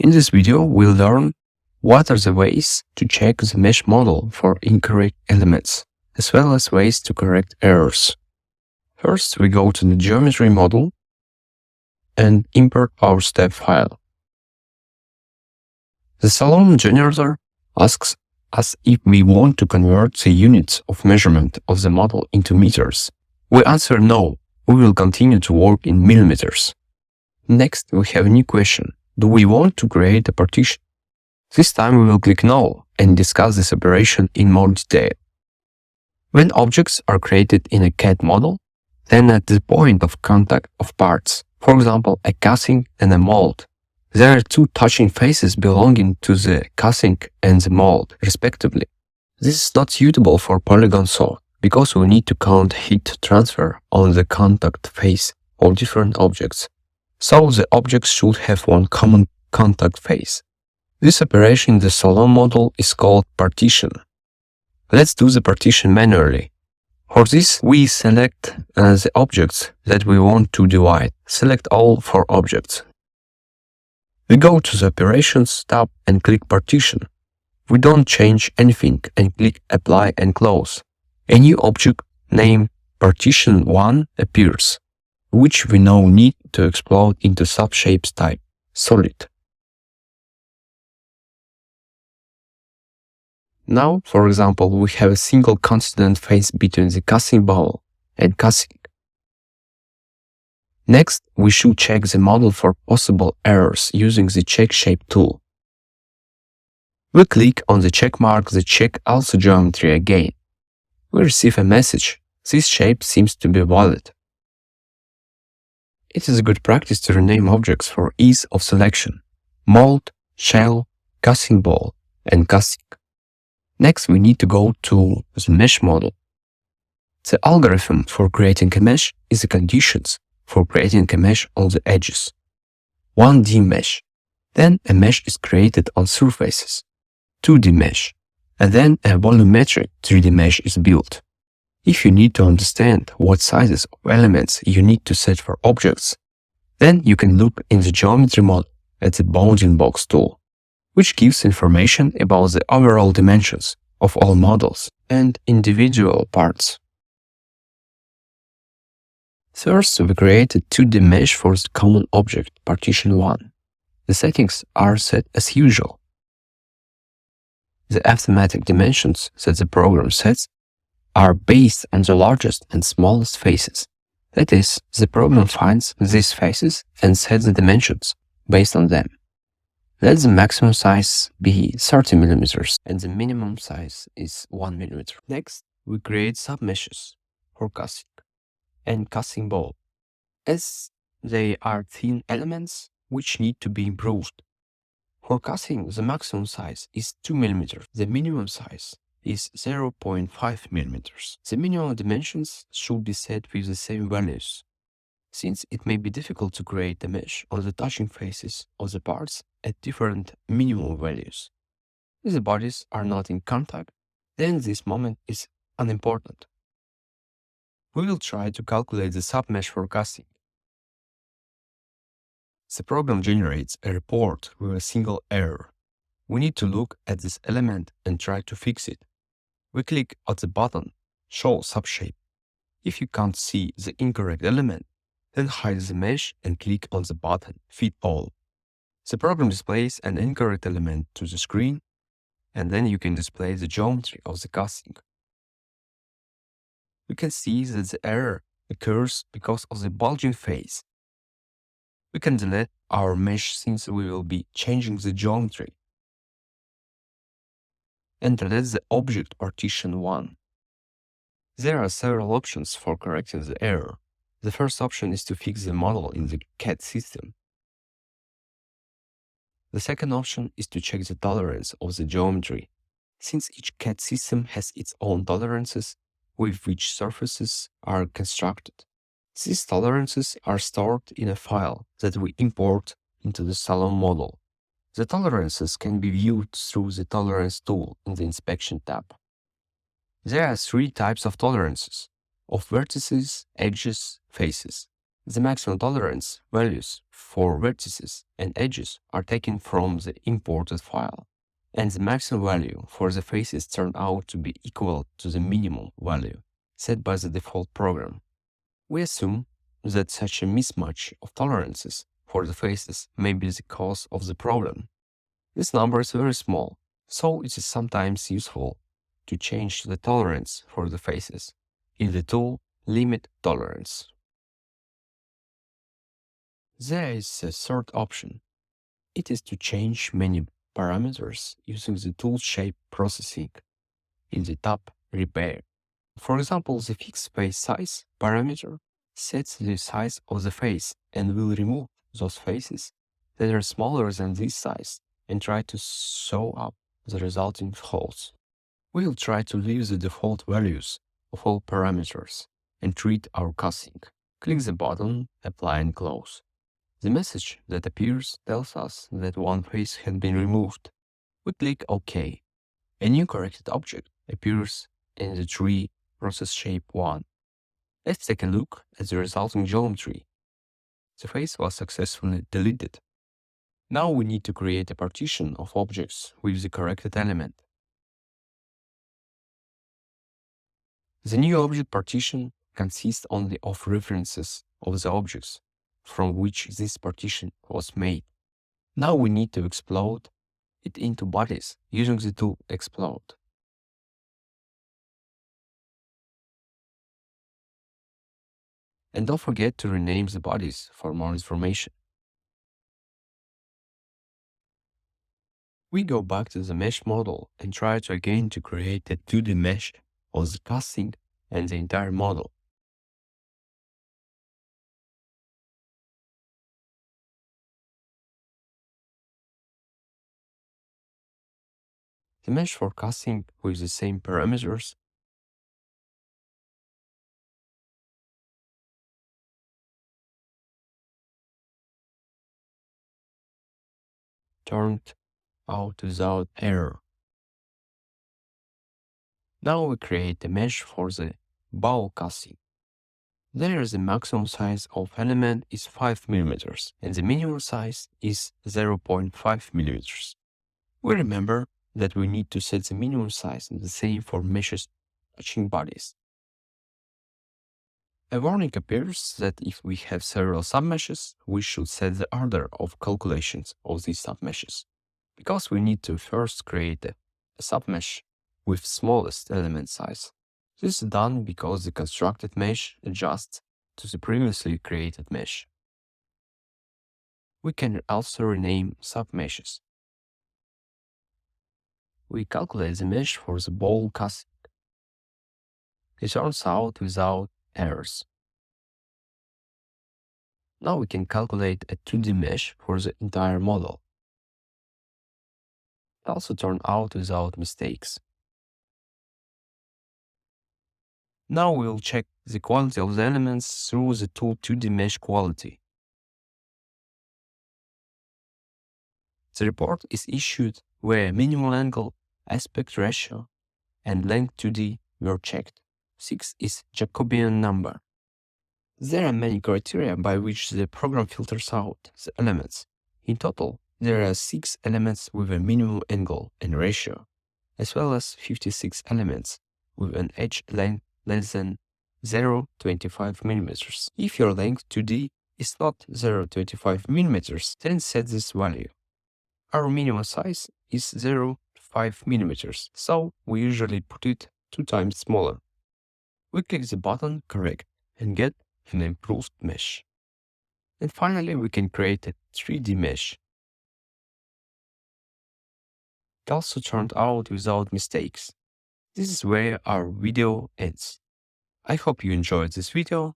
In this video, we'll learn what are the ways to check the mesh model for incorrect elements, as well as ways to correct errors. First, we go to the geometry model and import our step file. The Salome generator asks us if we want to convert the units of measurement of the model into meters. We answer no, we will continue to work in millimeters. Next, we have a new question. Do we want to create a partition? This time we will click no and discuss this operation in more detail. When objects are created in a CAD model, then at the point of contact of parts, for example a casting and a mold, there are two touching faces belonging to the casting and the mold, respectively. This is not suitable for PoligonSoft because we need to count heat transfer on the contact face of different objects. So the objects should have one common contact face. This operation in the Salome model is called partition. Let's do the partition manually. For this, we select the objects that we want to divide. Select all 4 objects. We go to the Operations tab and click Partition. We don't change anything and click Apply and Close. A new object named Partition 1 appears, which we now need to explode into subshapes type, solid. Now, for example, we have a single constant face between the casting bowl and casting. Next, we should check the model for possible errors using the Check Shape tool. We click on the check mark the Check Also geometry again. We receive a message. This shape seems to be valid. It is a good practice to rename objects for ease of selection: mold, shell, casting bowl, and casting. Next, we need to go to the mesh model. The algorithm for creating a mesh is the conditions for creating a mesh on the edges. 1D mesh. Then a mesh is created on surfaces. 2D mesh. And then a volumetric 3D mesh is built. If you need to understand what sizes of elements you need to set for objects, then you can look in the geometry model at the bounding box tool, which gives information about the overall dimensions of all models and individual parts. First, we created 2D mesh for the common object, partition 1. The settings are set as usual. The arithmetic dimensions that the program sets are based on the largest and smallest faces. That is, the program finds these faces and sets the dimensions based on them. Let the maximum size be 30 mm and the minimum size is 1 mm. Next, we create submeshes for casting and casting bowl, as they are thin elements which need to be improved. For casting, the maximum size is 2 mm. The minimum size is 0.5 mm. The minimum dimensions should be set with the same values, since it may be difficult to create a mesh on the touching faces of the parts at different minimum values. If the bodies are not in contact, then this moment is unimportant. We will try to calculate the submesh for casting. The program generates a report with a single error. We need to look at this element and try to fix it. We click on the button Show Subshape. If you can't see the incorrect element, then hide the mesh and click on the button Fit All. The program displays an incorrect element to the screen, and then you can display the geometry of the casting. We can see that the error occurs because of the bulging face. We can delete our mesh since we will be changing the geometry. And delete the object partition 1. There are several options for correcting the error. The first option is to fix the model in the CAD system. The second option is to check the tolerance of the geometry, since each CAD system has its own tolerances with which surfaces are constructed. These tolerances are stored in a file that we import into the Salome model. The tolerances can be viewed through the Tolerance tool in the Inspection tab. There are 3 types of tolerances: of vertices, edges, faces. The maximum tolerance values for vertices and edges are taken from the imported file, and the maximum value for the faces turned out to be equal to the minimum value set by the default program. We assume that such a mismatch of tolerances for the faces may be the cause of the problem. This number is very small, so it is sometimes useful to change the tolerance for the faces in the tool Limit Tolerance. There is a third option. It is to change many parameters using the tool Shape Processing in the tab Repair. For example, the fixed face size parameter sets the size of the face and will remove those faces that are smaller than this size and try to sew up the resulting holes. We'll try to leave the default values of all parameters and treat our casting. Click the button Apply and Close. The message that appears tells us that one face had been removed. We click OK. A new corrected object appears in the tree Process Shape 1. Let's take a look at the resulting geometry. The face was successfully deleted. Now we need to create a partition of objects with the corrected element. The new object partition consists only of references of the objects from which this partition was made. Now we need to explode it into bodies using the tool Explode. And don't forget to rename the bodies for more information. We go back to the mesh model and try to again to create a 2D mesh of the casting and the entire model. The mesh for casting with the same parameters turned out without error. Now we create a mesh for the bow casting. There the maximum size of element is 5 mm and the minimum size is 0.5 mm. We remember that we need to set the minimum size the same for meshes touching bodies. A warning appears that if we have several submeshes, we should set the order of calculations of these submeshes, because we need to first create a submesh with smallest element size. This is done because the constructed mesh adjusts to the previously created mesh. We can also rename submeshes. We calculate the mesh for the bowl casting. It turns out without errors. Now we can calculate a 2D mesh for the entire model. It also turned out without mistakes. Now we'll check the quality of the elements through the tool 2D Mesh Quality. The report is issued where minimal angle, aspect ratio, and length 2D were checked. 6 is Jacobian number. There are many criteria by which the program filters out the elements. In total, there are 6 elements with a minimum angle and ratio, as well as 56 elements with an edge length less than 0.25 mm. If your length 2D is not 0.25 mm, then set this value. Our minimum size is 0.5 mm, so we usually put it 2 times smaller. We click the button Correct and get an improved mesh. And finally, we can create a 3D mesh. It also turned out without mistakes. This is where our video ends. I hope you enjoyed this video